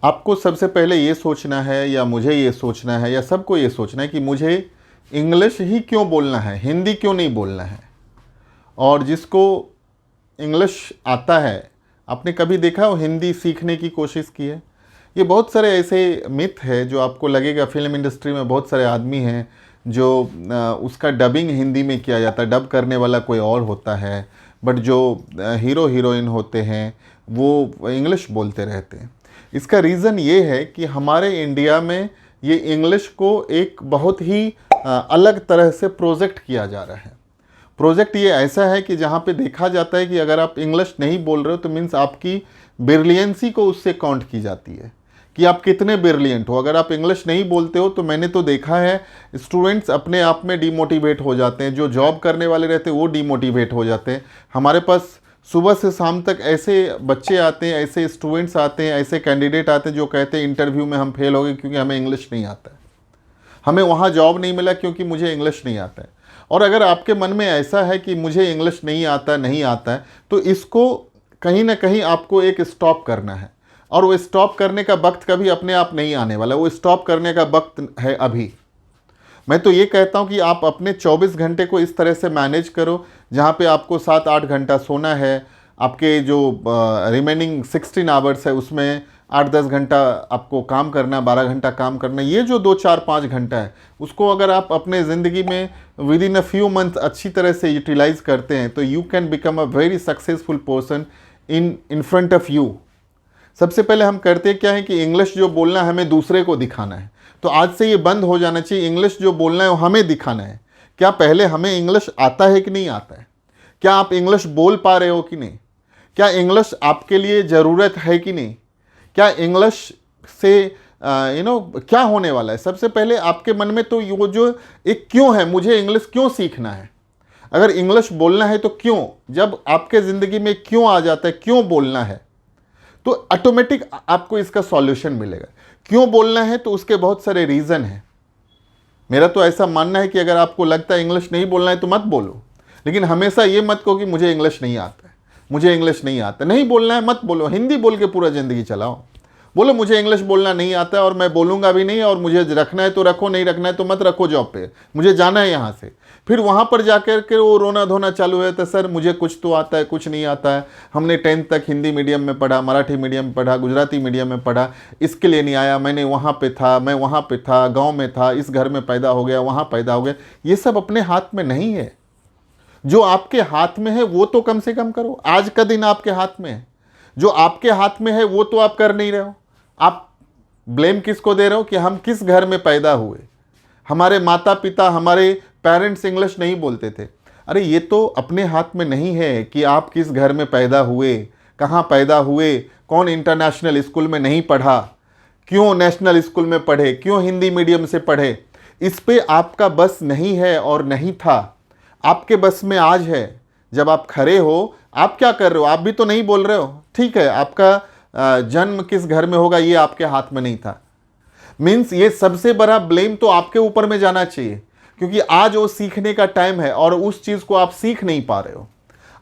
आपको सबसे पहले ये सोचना है या मुझे ये सोचना है या सबको ये सोचना है कि मुझे इंग्लिश ही क्यों बोलना है, हिंदी क्यों नहीं बोलना है। और जिसको इंग्लिश आता है, आपने कभी देखा वो हिंदी सीखने की कोशिश की है? ये बहुत सारे ऐसे मिथ है जो आपको लगेगा फिल्म इंडस्ट्री में बहुत सारे आदमी हैं जो उसका डबिंग हिंदी में किया जाता है, डब करने वाला कोई और होता है, बट जो हीरो हीरोइन होते हैं वो इंग्लिश बोलते रहते हैं। इसका रीज़न ये है कि हमारे इंडिया में ये इंग्लिश को एक बहुत ही अलग तरह से प्रोजेक्ट किया जा रहा है। प्रोजेक्ट ये ऐसा है कि जहाँ पे देखा जाता है कि अगर आप इंग्लिश नहीं बोल रहे हो तो मीन्स आपकी ब्रिलियंसी को उससे काउंट की जाती है कि आप कितने ब्रिलियंट हो। अगर आप इंग्लिश नहीं बोलते हो तो मैंने तो देखा है स्टूडेंट्स अपने आप में डिमोटिवेट हो जाते हैं, जो जॉब करने वाले रहते हैं वो डिमोटिवेट हो जाते हैं। हमारे पास सुबह से शाम तक ऐसे बच्चे आते हैं, ऐसे स्टूडेंट्स आते हैं, ऐसे कैंडिडेट आते हैं जो कहते हैं इंटरव्यू में हम फेल हो गए क्योंकि हमें इंग्लिश नहीं आता है, हमें वहाँ जॉब नहीं मिला क्योंकि मुझे इंग्लिश नहीं आता है। और अगर आपके मन में ऐसा है कि मुझे इंग्लिश नहीं आता है तो इसको कहीं ना कहीं आपको एक स्टॉप करना है। और वो स्टॉप करने का वक्त कभी अपने आप नहीं आने वाला, वो स्टॉप करने का वक्त है अभी। मैं तो ये कहता हूँ कि आप अपने 24 घंटे को इस तरह से मैनेज करो जहाँ पे आपको 7-8 घंटा सोना है, आपके जो रिमेनिंग 16 आवर्स है उसमें 8-10 घंटा आपको काम करना, 12 घंटा काम करना। ये जो 2-4-5 घंटा है उसको अगर आप अपने ज़िंदगी में with in a few month अच्छी तरह से यूटिलाइज़ करते हैं तो you can become a very successful person in front of you. सबसे पहले हम करते क्या है कि इंग्लिश जो बोलना है हमें दूसरे को दिखाना है, तो आज से ये बंद हो जाना चाहिए। इंग्लिश जो बोलना है वो हमें दिखाना है। क्या पहले हमें इंग्लिश आता है कि नहीं आता है? क्या आप इंग्लिश बोल पा रहे हो कि नहीं? क्या इंग्लिश आपके लिए ज़रूरत है कि नहीं? क्या इंग्लिश से क्या होने वाला है? सबसे पहले आपके मन में तो वो जो एक क्यों है, मुझे इंग्लिश क्यों सीखना है। अगर इंग्लिश बोलना है तो क्यों, जब आपके ज़िंदगी में क्यों आ जाता है, क्यों बोलना है, तो ऑटोमेटिक आपको इसका सॉल्यूशन मिलेगा। क्यों बोलना है तो उसके बहुत सारे रीज़न हैं। मेरा तो ऐसा मानना है कि अगर आपको लगता है इंग्लिश नहीं बोलना है तो मत बोलो, लेकिन हमेशा ये मत कहो कि मुझे इंग्लिश नहीं आता है, मुझे इंग्लिश नहीं आता। नहीं बोलना है मत बोलो, हिंदी बोल के पूरा ज़िंदगी चलाओ। बोलो मुझे इंग्लिश बोलना नहीं आता है और मैं बोलूँगा भी नहीं, और मुझे रखना है तो रखो, नहीं रखना है तो मत रखो जॉब पे, मुझे जाना है यहाँ से। फिर वहाँ पर जाकर के वो रोना धोना चालू है तो सर मुझे कुछ तो आता है, कुछ नहीं आता है, हमने 10th तक हिंदी मीडियम में पढ़ा, मराठी मीडियम में पढ़ा, गुजराती मीडियम में पढ़ा, इसके लिए नहीं आया, मैंने वहाँ पे था, मैं वहाँ पे था, गाँव में था, इस घर में पैदा हो गया, वहाँ पैदा हो गया। ये सब अपने हाथ में नहीं है। जो आपके हाथ में है वो तो कम से कम करो। आज का दिन आपके हाथ में है, जो आपके हाथ में है वो तो आप कर नहीं रहे हो। आप ब्लेम किसको दे रहे हो कि हम किस घर में पैदा हुए, हमारे माता पिता, हमारे पेरेंट्स इंग्लिश नहीं बोलते थे। अरे ये तो अपने हाथ में नहीं है कि आप किस घर में पैदा हुए, कहाँ पैदा हुए, कौन इंटरनेशनल स्कूल में नहीं पढ़ा, क्यों नेशनल स्कूल में पढ़े, क्यों हिंदी मीडियम से पढ़े। इस पे आपका बस नहीं है और नहीं था। आपके बस में आज है। जब आप खड़े हो, आप क्या कर रहे हो? आप भी तो नहीं बोल रहे हो। ठीक है, आपका जन्म किस घर में होगा ये आपके हाथ में नहीं था। मीन्स ये सबसे बड़ा ब्लेम तो आपके ऊपर में जाना चाहिए, क्योंकि आज वो सीखने का टाइम है और उस चीज़ को आप सीख नहीं पा रहे हो।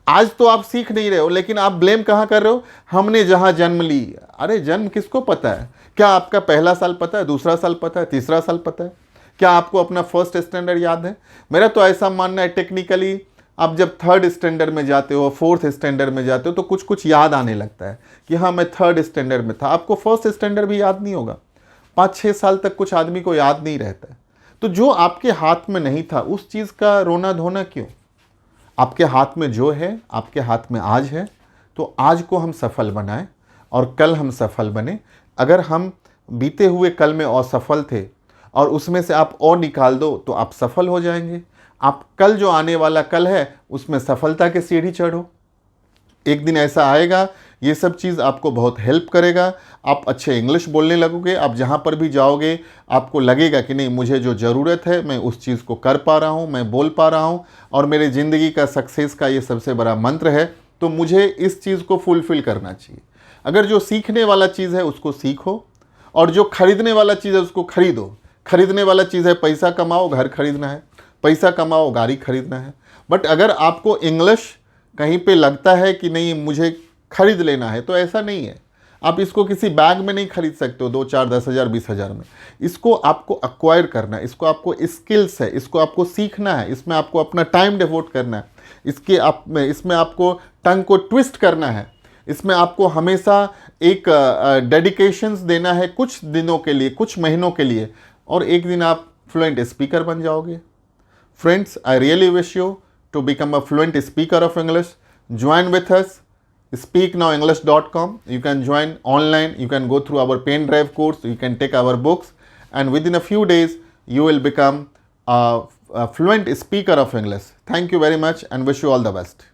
आज तो आप सीख नहीं रहे हो, लेकिन आप ब्लेम कहाँ कर रहे हो? हमने जहाँ जन्म ली। अरे जन्म किसको पता है? क्या आपका पहला साल पता है, दूसरा साल पता है, तीसरा साल पता है? क्या आपको अपना फर्स्ट स्टैंडर्ड याद है? मेरा तो ऐसा मानना है टेक्निकली आप जब 3rd स्टैंडर्ड में जाते हो, 4th स्टैंडर्ड में जाते हो तो कुछ कुछ याद आने लगता है कि हाँ मैं 3rd स्टैंडर्ड में था। आपको फर्स्ट स्टैंडर्ड भी याद नहीं होगा। 5-6 साल तक कुछ आदमी को याद नहीं रहता है। तो जो आपके हाथ में नहीं था उस चीज़ का रोना धोना क्यों? आपके हाथ में जो है, आपके हाथ में आज है, तो आज को हम सफल बनाएं और कल हम सफल बने। अगर हम बीते हुए कल में असफल थे और उसमें से आप और निकाल दो तो आप सफल हो जाएंगे। आप कल जो आने वाला कल है उसमें सफलता के सीढ़ी चढ़ो। एक दिन ऐसा आएगा, ये सब चीज़ आपको बहुत हेल्प करेगा। आप अच्छे इंग्लिश बोलने लगोगे। आप जहाँ पर भी जाओगे आपको लगेगा कि नहीं मुझे जो ज़रूरत है मैं उस चीज़ को कर पा रहा हूँ, मैं बोल पा रहा हूँ, और मेरे ज़िंदगी का सक्सेस का ये सबसे बड़ा मंत्र है। तो मुझे इस चीज़ को फुलफ़िल करना चाहिए। अगर जो सीखने वाला चीज़ है उसको सीखो, और जो खरीदने वाला चीज़ है उसको खरीदो। खरीदने वाला चीज़ है पैसा कमाओ, घर खरीदना है, पैसा कमाओ, गाड़ी खरीदना है। बट अगर आपको इंग्लिश कहीं पे लगता है कि नहीं मुझे खरीद लेना है तो ऐसा नहीं है। आप इसको किसी बैग में नहीं खरीद सकते हो 2, 4, 10,000, 20,000 में। इसको आपको अक्वायर करना है, इसको आपको स्किल्स है, इसको आपको सीखना है, इसमें आपको अपना टाइम डिवोट करना है, इसमें आपको टंग को ट्विस्ट करना है, इसमें आपको हमेशा एक डेडिकेशंस देना है कुछ दिनों के लिए, कुछ महीनों के लिए, और एक दिन आप फ्लुएंट स्पीकर बन जाओगे। Friends, I really wish you to become a fluent speaker of English. Join with us, speaknowenglish.com. You can join online, you can go through our pen drive course, you can take our books, and within a few days you will become a fluent speaker of English. Thank you very much and wish you all the best.